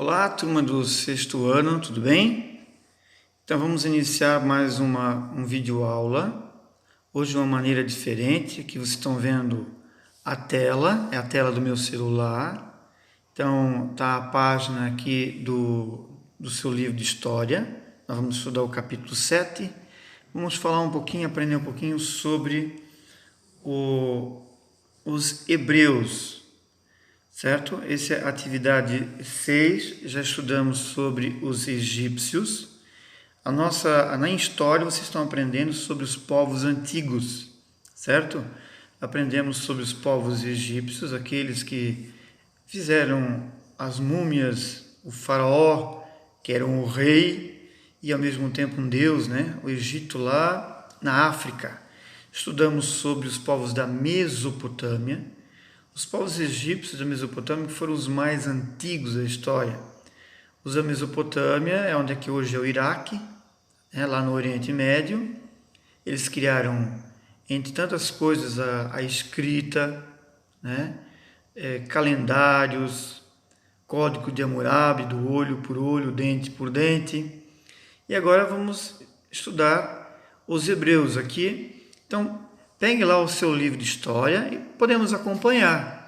Olá, turma do sexto ano, tudo bem? Então vamos iniciar mais um vídeo aula. Hoje de uma maneira diferente. Aqui vocês estão vendo a tela, é a tela do meu celular. Então tá a página aqui do seu livro de história. Nós vamos estudar o capítulo 7. Vamos falar um pouquinho, aprender um pouquinho sobre os hebreus. Certo? Essa é a atividade 6, já estudamos sobre os egípcios. Na história vocês estão aprendendo sobre os povos antigos, certo? Aprendemos sobre os povos egípcios, aqueles que fizeram as múmias, o faraó, que era um rei e ao mesmo tempo um deus, né? O Egito lá na África. Estudamos sobre os povos da Mesopotâmia. Os povos egípcios da Mesopotâmia foram os mais antigos da história. Os da Mesopotâmia é onde aqui hoje é o Iraque, lá no Oriente Médio. Eles criaram, entre tantas coisas, a escrita, né? Calendários, código de Hammurabi, do olho por olho, dente por dente. E agora vamos estudar os hebreus aqui. Então, pegue lá o seu livro de história e podemos acompanhar.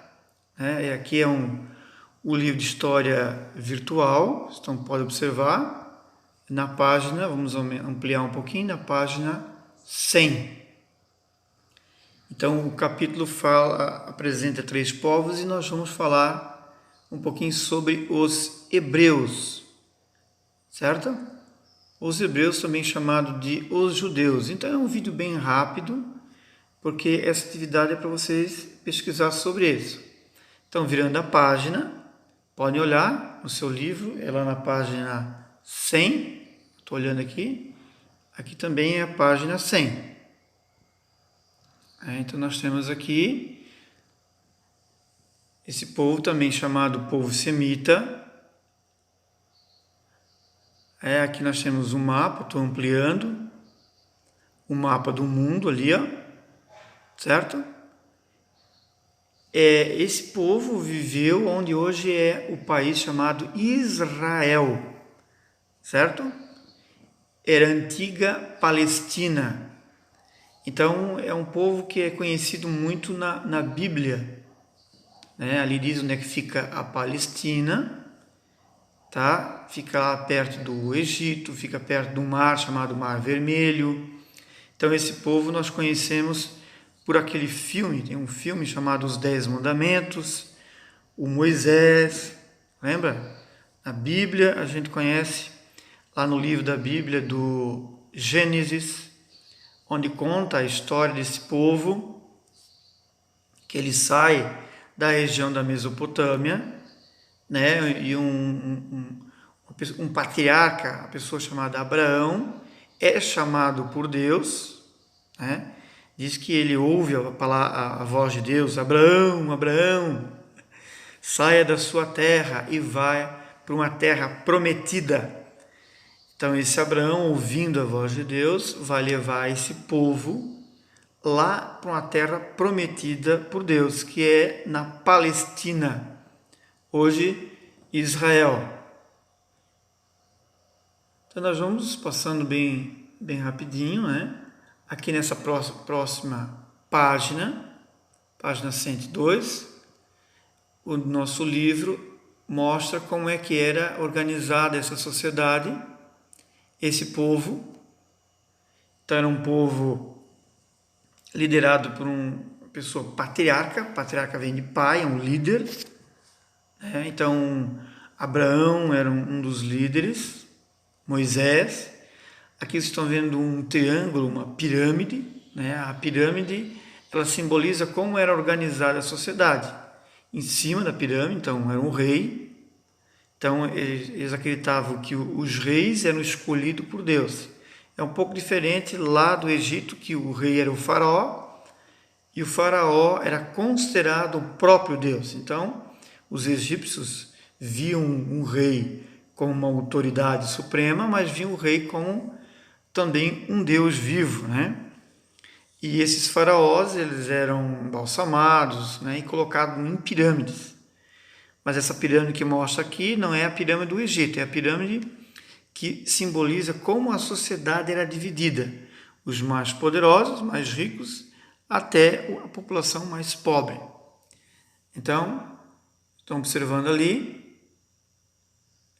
Aqui é o livro de história virtual, então pode observar. Na página, vamos ampliar um pouquinho, na página 100. Então, o capítulo apresenta 3 povos e nós vamos falar um pouquinho sobre os hebreus, certo? Os hebreus, também chamados de os judeus. Então, é um vídeo bem rápido, porque essa atividade é para vocês pesquisar sobre isso. Então, virando a página, podem olhar no seu livro, é lá na página 100. Estou olhando aqui. Aqui também é a página 100. Então, nós temos aqui esse povo também chamado povo semita. Aqui nós temos um mapa, estou ampliando. O mapa do mundo ali, ó, certo? Esse povo viveu onde hoje é o país chamado Israel, certo? Era a antiga Palestina. Então, é um povo que é conhecido muito na Bíblia. Ali diz onde é que fica a Palestina, tá? Fica lá perto do Egito, fica perto do mar chamado Mar Vermelho. Então, esse povo nós conhecemos por aquele filme, tem um filme chamado Os 10 Mandamentos, o Moisés, lembra? Na Bíblia a gente conhece, lá no livro da Bíblia do Gênesis, onde conta a história desse povo, que ele sai da região da Mesopotâmia, né? E um patriarca, a pessoa chamada Abraão, é chamado por Deus, né? Diz que ele ouve a voz de Deus: Abraão, Abraão, saia da sua terra e vai para uma terra prometida. Então, esse Abraão, ouvindo a voz de Deus, vai levar esse povo lá para uma terra prometida por Deus, que é na Palestina, hoje Israel. Então, nós vamos passando bem rapidinho, né? Aqui nessa próxima página, página 102, o nosso livro mostra como é que era organizada essa sociedade, esse povo. Então, era um povo liderado por uma pessoa patriarca vem de pai, é um líder. Então, Abraão era um dos líderes, Moisés. Aqui vocês estão vendo um triângulo, uma pirâmide, né? A pirâmide, ela simboliza como era organizada a sociedade. Em cima da pirâmide, então, era um rei. Então, eles acreditavam que os reis eram escolhidos por Deus. É um pouco diferente lá do Egito, que o rei era o faraó, e o faraó era considerado o próprio Deus. Então, os egípcios viam um rei como uma autoridade suprema, mas viam o rei como também um Deus vivo, né? E esses faraós, eles eram embalsamados, né, e colocados em pirâmides. Mas essa pirâmide que mostra aqui não é a pirâmide do Egito, é a pirâmide que simboliza como a sociedade era dividida. Os mais poderosos, mais ricos, até a população mais pobre. Então, estão observando ali,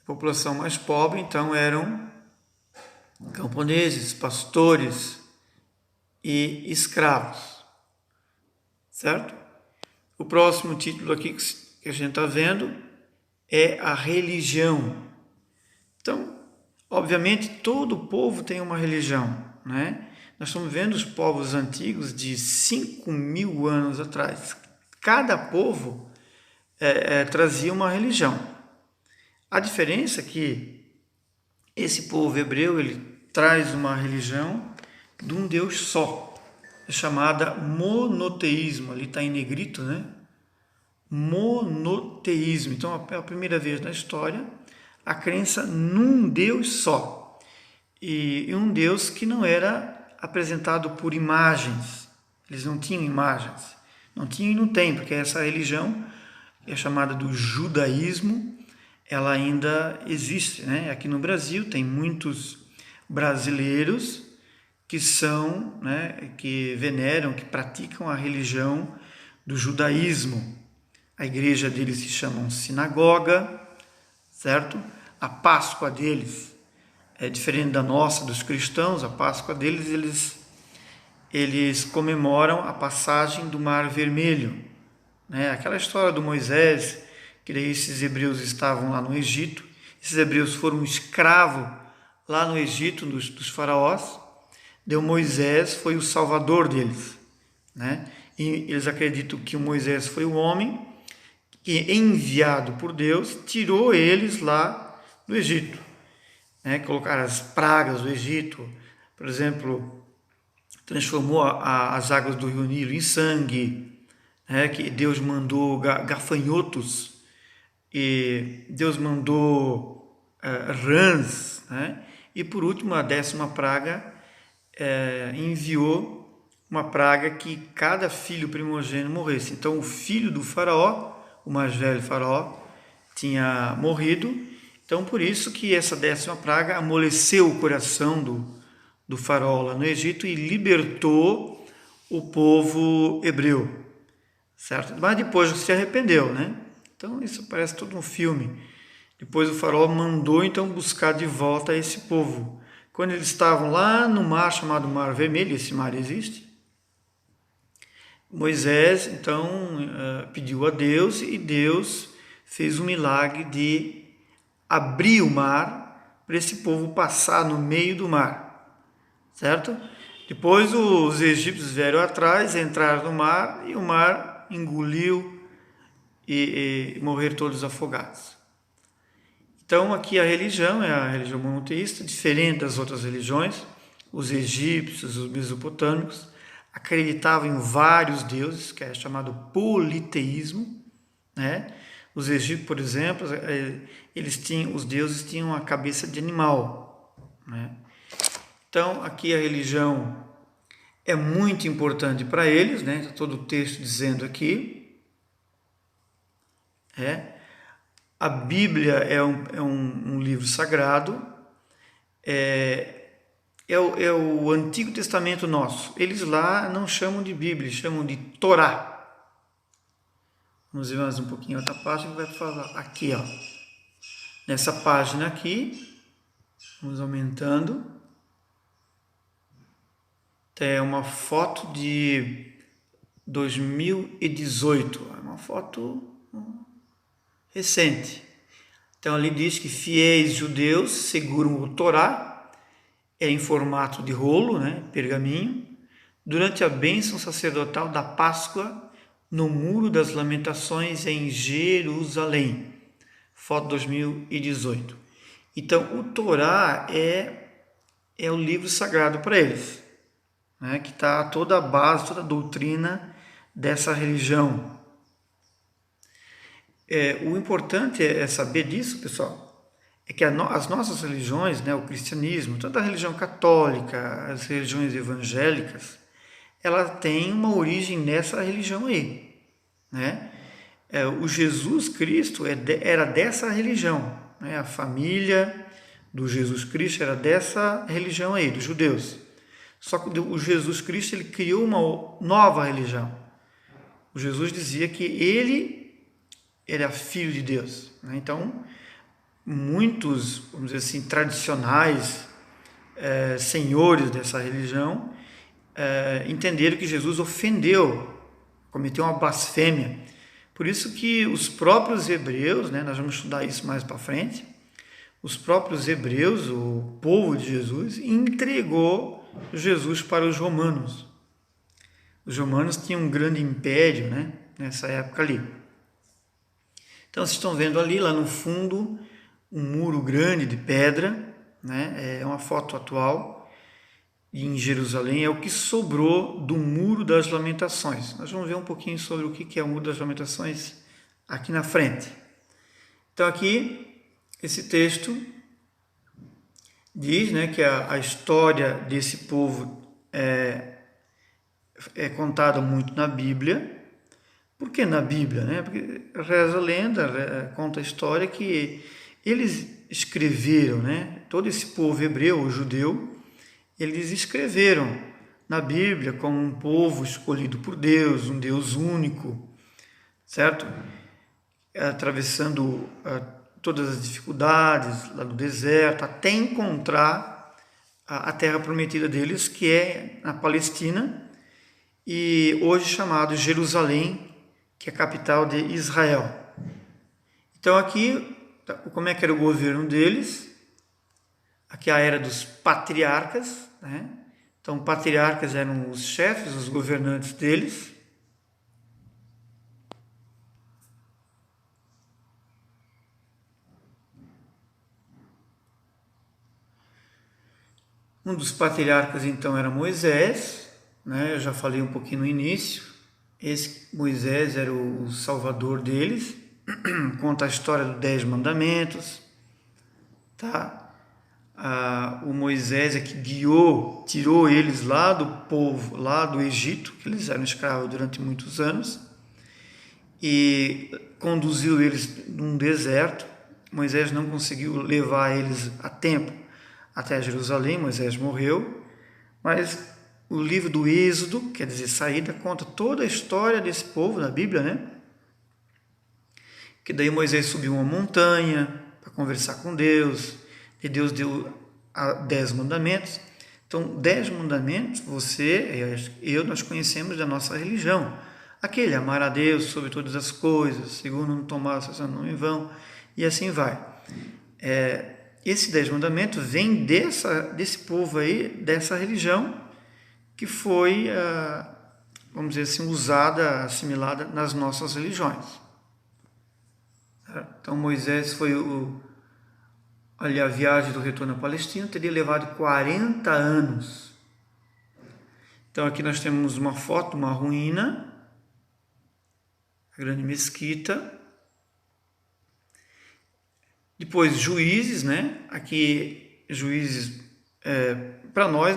a população mais pobre, então, eram camponeses, pastores e escravos, certo? O próximo título aqui que a gente está vendo é a religião. Então, obviamente, todo povo tem uma religião, né? Nós estamos vendo os povos antigos de 5.000 anos atrás. Cada povo trazia uma religião. A diferença é que esse povo hebreu, ele traz uma religião de um Deus só. É chamada monoteísmo. Ali está em negrito, né? Monoteísmo. Então, é a primeira vez na história a crença num Deus só. E um Deus que não era apresentado por imagens. Eles não tinham imagens. Não tinham e não tem, porque essa religião, que é chamada do judaísmo, ela ainda existe, né? Aqui no Brasil tem muitos brasileiros que são, né, que veneram, que praticam a religião do judaísmo. A igreja deles se chama sinagoga, certo? A Páscoa deles é diferente da nossa, dos cristãos. A Páscoa deles, eles comemoram a passagem do Mar Vermelho, né? Aquela história do Moisés, que daí esses hebreus estavam lá no Egito, esses hebreus foram escravos lá no Egito, dos faraós, daí Moisés foi o salvador deles, né? E eles acreditam que o Moisés foi o homem que, enviado por Deus, tirou eles lá do Egito, né? Colocaram as pragas do Egito, por exemplo, transformou as águas do rio Nilo em sangue, né? Que Deus mandou gafanhotos, e Deus mandou rãs, né? E por último, a 10ª praga enviou uma praga que cada filho primogênito morresse. Então o filho do faraó, o mais velho faraó, tinha morrido. Então por isso que essa 10ª praga amoleceu o coração do faraó lá no Egito e libertou o povo hebreu, certo? Mas depois se arrependeu, né? Então isso parece todo um filme. Depois o faraó mandou então buscar de volta esse povo. Quando eles estavam lá no mar chamado Mar Vermelho, esse mar existe, Moisés então pediu a Deus e Deus fez um milagre de abrir o mar para esse povo passar no meio do mar, certo? Depois os egípcios vieram atrás, entraram no mar e o mar engoliu e morreram todos afogados. Então aqui a religião é a religião monoteísta, diferente das outras religiões. Os egípcios, os mesopotâmicos acreditavam em vários deuses, que é chamado politeísmo, né? Os egípcios, por exemplo, os deuses tinham a cabeça de animal, né? Então aqui a religião é muito importante para eles, né? Está todo o texto dizendo aqui. A Bíblia é um livro sagrado, é o Antigo Testamento nosso. Eles lá não chamam de Bíblia, chamam de Torá. Vamos ver mais um pouquinho outra página que vai falar aqui, ó. Nessa página aqui, vamos aumentando. Tem uma foto de 2018, é uma foto recente. Então ali diz que fiéis judeus seguram o Torá, é em formato de rolo, né, pergaminho, durante a bênção sacerdotal da Páscoa no Muro das Lamentações em Jerusalém. Foto 2018. Então o Torá é o livro sagrado para eles, né, que está toda a base, toda a doutrina dessa religião. O importante é saber disso, pessoal, é que as nossas religiões, né, o cristianismo, toda a religião católica, as religiões evangélicas, ela tem uma origem nessa religião aí, né? o Jesus Cristo era dessa religião, né? A família do Jesus Cristo era dessa religião aí, dos judeus. Só que o Jesus Cristo ele criou uma nova religião. O Jesus dizia que ele era filho de Deus, né? Então, muitos, vamos dizer assim, tradicionais senhores dessa religião entenderam que Jesus ofendeu, cometeu uma blasfêmia. Por isso que os próprios hebreus, né, nós vamos estudar isso mais para frente, os próprios hebreus, o povo de Jesus, entregou Jesus para os romanos. Os romanos tinham um grande império, né, nessa época ali. Então, vocês estão vendo ali, lá no fundo, um muro grande de pedra, né, é uma foto atual, e em Jerusalém é o que sobrou do Muro das Lamentações. Nós vamos ver um pouquinho sobre o que é o Muro das Lamentações aqui na frente. Então, aqui, esse texto diz, né, que a história desse povo é contada muito na Bíblia. Por que na Bíblia? Né? Porque reza a lenda, conta a história que eles escreveram, né? Todo esse povo hebreu, o judeu, eles escreveram na Bíblia como um povo escolhido por Deus, um Deus único, certo? Atravessando todas as dificuldades lá no deserto, até encontrar a terra prometida deles, que é na Palestina, e hoje chamado Jerusalém, que é a capital de Israel. Então aqui, como é que era o governo deles? Aqui é a era dos patriarcas, né? Então patriarcas eram os chefes, os governantes deles. Um dos patriarcas então era Moisés, né? Eu já falei um pouquinho no início. Esse Moisés era o salvador deles, conta a história dos 10 mandamentos, tá? O Moisés é que guiou, tirou eles lá do povo, lá do Egito, que eles eram escravos durante muitos anos, e conduziu eles num deserto. Moisés não conseguiu levar eles a tempo até Jerusalém, Moisés morreu, mas o livro do Êxodo, quer dizer, Saída, conta toda a história desse povo na Bíblia, né? Que daí Moisés subiu uma montanha para conversar com Deus, e Deus deu 10 mandamentos. Então, 10 mandamentos, nós conhecemos da nossa religião. Aquele, amar a Deus sobre todas as coisas, segundo não tomar o seu nome em vão, e assim vai. Esse 10 mandamentos vem desse povo aí, dessa religião, que foi, vamos dizer assim, usada, assimilada nas nossas religiões. Então Moisés foi a viagem do retorno à Palestina teria levado 40 anos. Então aqui nós temos uma foto, uma ruína, a grande mesquita. Depois Juízes, né? Aqui Juízes, para nós,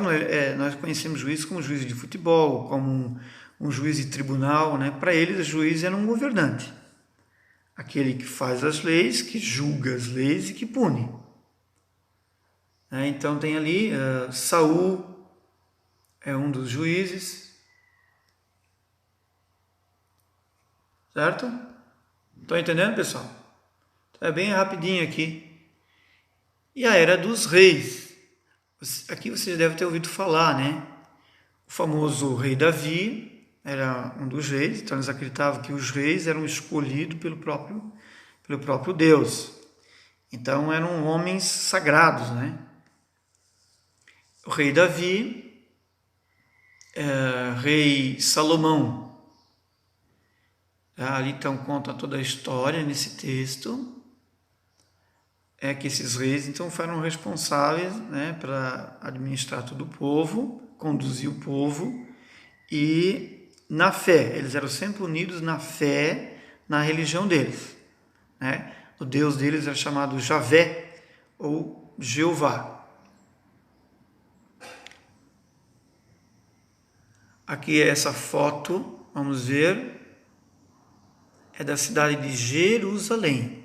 nós conhecemos Juízes como juiz de futebol, como um juiz de tribunal, né? Para eles, o juiz era um governante. Aquele que faz as leis, que julga as leis e que pune. Então tem ali Saul é um dos juízes, certo? Estão entendendo, pessoal? Então, é bem rapidinho aqui. E a era dos reis. Aqui vocês devem ter ouvido falar, né? O famoso rei Davi era um dos reis, então eles acreditavam que os reis eram escolhidos pelo próprio Deus. Então eram homens sagrados, né? O rei Davi, rei Salomão. Ali então conta toda a história nesse texto. É que esses reis então foram responsáveis, né, para administrar todo o povo, conduzir o povo e na fé. Eles eram sempre unidos na fé, na religião deles, né? O Deus deles era chamado Javé ou Jeová. Aqui é essa foto, vamos ver. é da cidade de Jerusalém.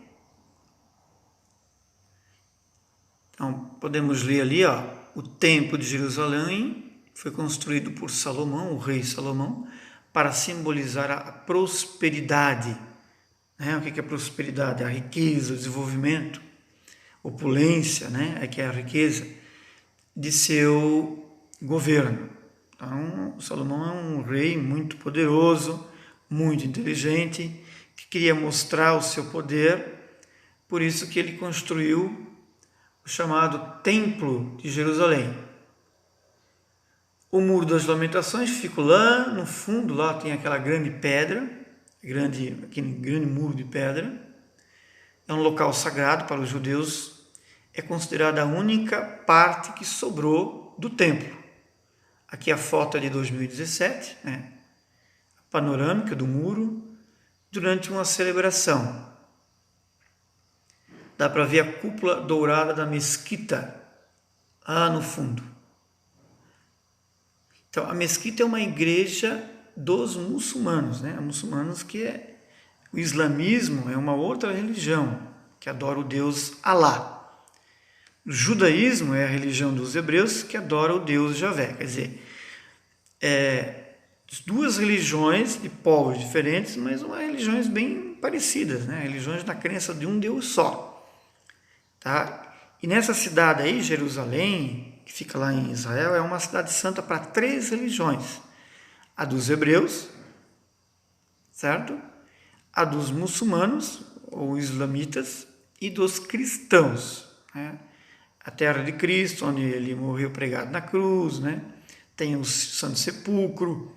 Então, podemos ler ali, ó, o Templo de Jerusalém foi construído por Salomão, o rei Salomão, para simbolizar a prosperidade. O que é prosperidade? A riqueza, o desenvolvimento, opulência, é que é a riqueza de seu governo. Então, Salomão é um rei muito poderoso, muito inteligente, que queria mostrar o seu poder, por isso que ele construiu o chamado Templo de Jerusalém. O Muro das Lamentações fica lá no fundo, lá tem aquela grande pedra, aquele grande muro de pedra. É um local sagrado para os judeus, é considerada a única parte que sobrou do templo. Aqui a foto de 2017, a panorâmica do muro, durante uma celebração. Dá para ver a cúpula dourada da mesquita, lá no fundo. Então, a mesquita é uma igreja dos muçulmanos, Muçulmanos que o islamismo é uma outra religião, que adora o Deus Alá. O judaísmo é a religião dos hebreus, que adora o Deus Javé. Quer dizer, duas religiões de povos diferentes, mas uma religiões bem parecidas, religiões na crença de um Deus só. Tá? E nessa cidade aí, Jerusalém, que fica lá em Israel, é uma cidade santa para 3 religiões. A dos hebreus, certo? A dos muçulmanos, ou islamitas, e dos cristãos. A terra de Cristo, onde ele morreu pregado na cruz, tem o Santo Sepulcro.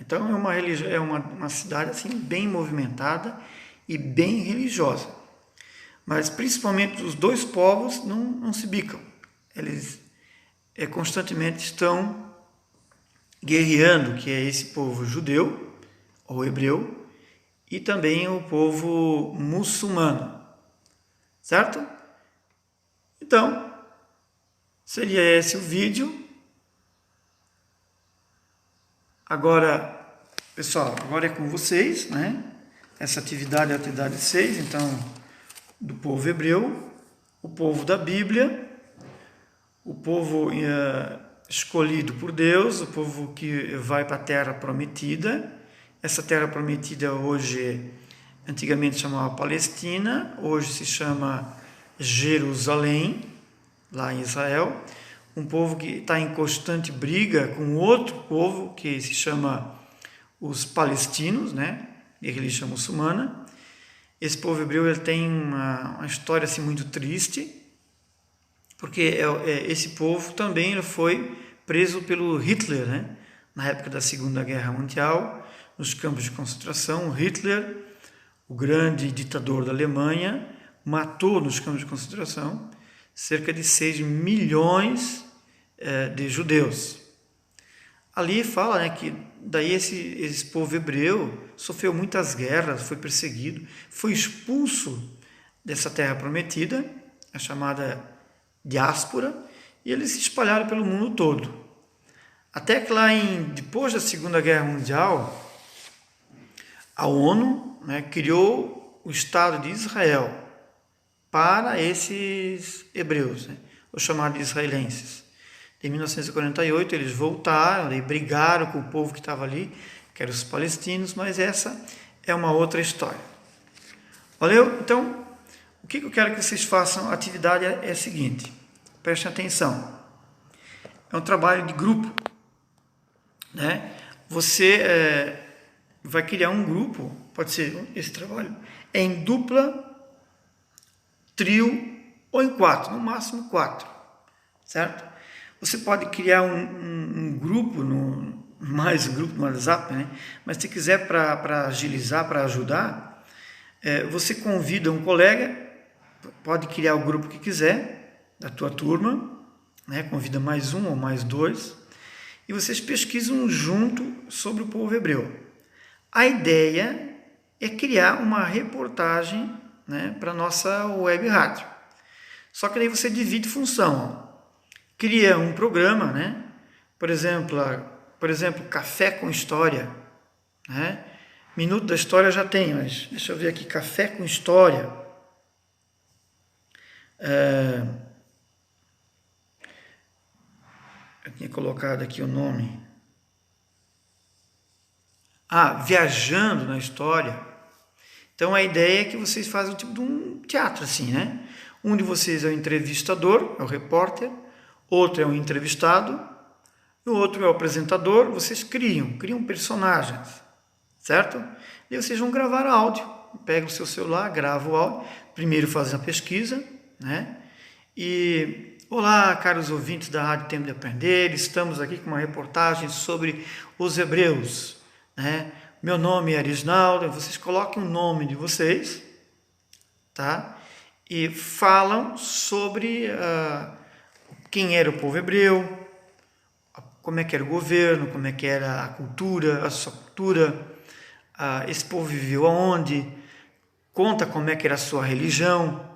Então é uma cidade assim, bem movimentada e bem religiosa. Mas principalmente os dois povos não se bicam. Eles constantemente estão guerreando, que é esse povo judeu ou hebreu e também o povo muçulmano, certo? Então, seria esse o vídeo. Agora, pessoal, agora é com vocês, Essa atividade é a atividade 6, então, do povo hebreu, o povo da Bíblia, o povo escolhido por Deus, o povo que vai para a Terra Prometida. Essa Terra Prometida hoje, antigamente chamava Palestina, hoje se chama Jerusalém, lá em Israel. Um povo que está em constante briga com outro povo que se chama os palestinos, de religião muçulmana. Esse povo hebreu ele tem uma história assim, muito triste, porque esse povo também ele foi preso pelo Hitler, na época da Segunda Guerra Mundial, nos campos de concentração. Hitler, o grande ditador da Alemanha, matou nos campos de concentração cerca de 6 milhões de judeus. Ali fala que daí esse povo hebreu sofreu muitas guerras, foi perseguido, foi expulso dessa terra prometida, a chamada diáspora, e eles se espalharam pelo mundo todo. Até que depois da Segunda Guerra Mundial, a ONU criou o Estado de Israel para esses hebreus, os chamados israelenses. Em 1948 eles voltaram e brigaram com o povo que estava ali, que eram os palestinos, mas essa é uma outra história. Valeu? Então, o que eu quero que vocês façam? A atividade é a seguinte, prestem atenção. É um trabalho de grupo. Você vai criar um grupo, pode ser esse trabalho, em dupla, trio ou em 4, no máximo 4, certo? Você pode criar um grupo, mais um grupo no WhatsApp, mas se quiser para agilizar, para ajudar, você convida um colega, pode criar o grupo que quiser, da tua turma, convida mais um ou mais 2, e vocês pesquisam junto sobre o povo hebreu. A ideia é criar uma reportagem para a nossa web rádio. Só que daí você divide função. Cria um programa, por exemplo, Café com História, Minuto da História já tem, mas deixa eu ver aqui, Café com História. Eu tinha colocado aqui o nome. Viajando na História. Então a ideia é que vocês fazem um tipo de um teatro assim, né? Um de vocês é o entrevistador, é o repórter, outro é o entrevistado, e o outro é o apresentador. Vocês criam personagens, certo? E vocês vão gravar áudio. Pega o seu celular, grava o áudio. Primeiro fazem a pesquisa, né? E olá, caros ouvintes da Rádio Tempo de Aprender, estamos aqui com uma reportagem sobre os hebreus, né? Meu nome é Arisnaldo. Vocês coloquem o nome de vocês, tá? E falam sobre quem era o povo hebreu, como é que era o governo, como é que era a cultura, a sua cultura, esse povo viveu aonde, conta como é que era a sua religião.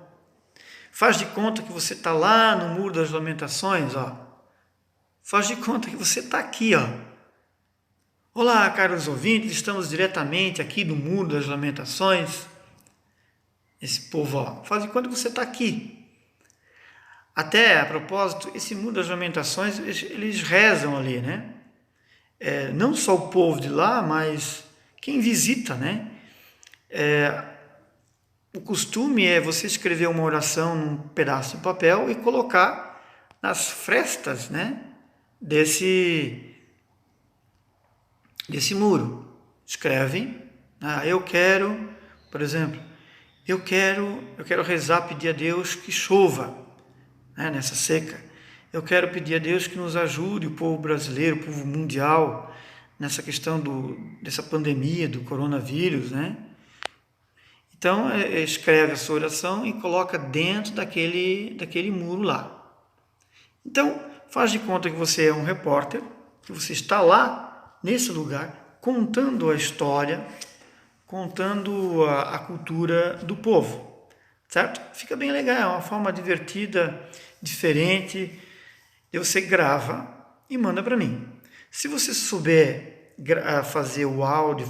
Faz de conta que você está lá no Muro das Lamentações, ó. Faz de conta que você está aqui, ó. Olá, caros ouvintes, estamos diretamente aqui no Muro das Lamentações. Esse povo, ó, faz de conta que você está aqui. Até, a propósito, esse Muro das Lamentações, eles rezam ali, né? Não só o povo de lá, mas quem visita, né? O costume é você escrever uma oração num pedaço de papel e colocar nas frestas, né? Desse muro. Escrevem, eu quero, por exemplo, eu quero rezar, pedir a Deus que chova, né, nessa seca. Eu quero pedir a Deus que nos ajude, o povo brasileiro, o povo mundial, nessa questão dessa pandemia, do coronavírus, né? Então, escreve a sua oração e coloca dentro daquele muro lá. Então, faz de conta que você é um repórter, que você está lá, nesse lugar, contando a história, contando a cultura do povo, certo? Fica bem legal, é uma forma divertida, diferente, e você grava e manda para mim. Se você souber fazer o áudio,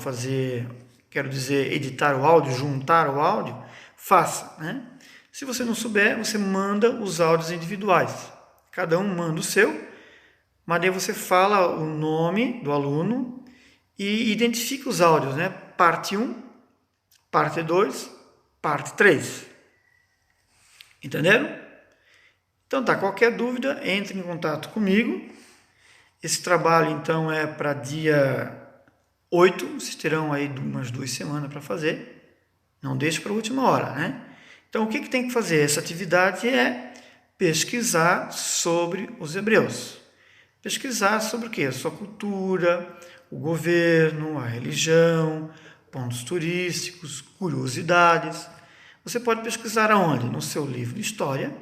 editar o áudio, juntar o áudio, faça, né? Se você não souber, você manda os áudios individuais. Cada um manda o seu, mas daí você fala o nome do aluno e identifica os áudios, né? Parte 1, parte 2, parte 3. Entenderam? Então tá, qualquer dúvida, entre em contato comigo. Esse trabalho então é para dia 8, vocês terão aí umas 2 semanas para fazer. Não deixe para a última hora, né? Então o que tem que fazer? Essa atividade é pesquisar sobre os hebreus. Pesquisar sobre o quê? A sua cultura, o governo, a religião, pontos turísticos, curiosidades. Você pode pesquisar aonde? No seu livro de história,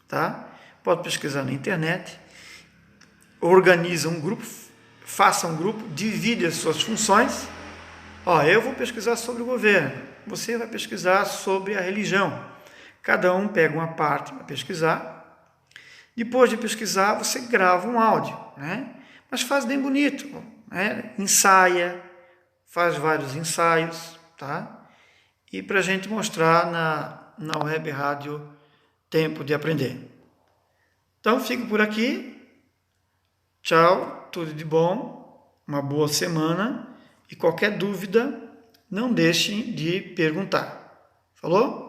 tá? Pode pesquisar na internet. Organiza um grupo, faça um grupo, divide as suas funções. Eu vou pesquisar sobre o governo, você vai pesquisar sobre a religião. Cada um pega uma parte para pesquisar. Depois de pesquisar, você grava um áudio, né? Mas faz bem bonito, né? Ensaia, faz vários ensaios, tá? E para a gente mostrar na web rádio Tempo de Aprender. Então, fico por aqui. Tchau, tudo de bom, uma boa semana. E qualquer dúvida, não deixem de perguntar. Falou?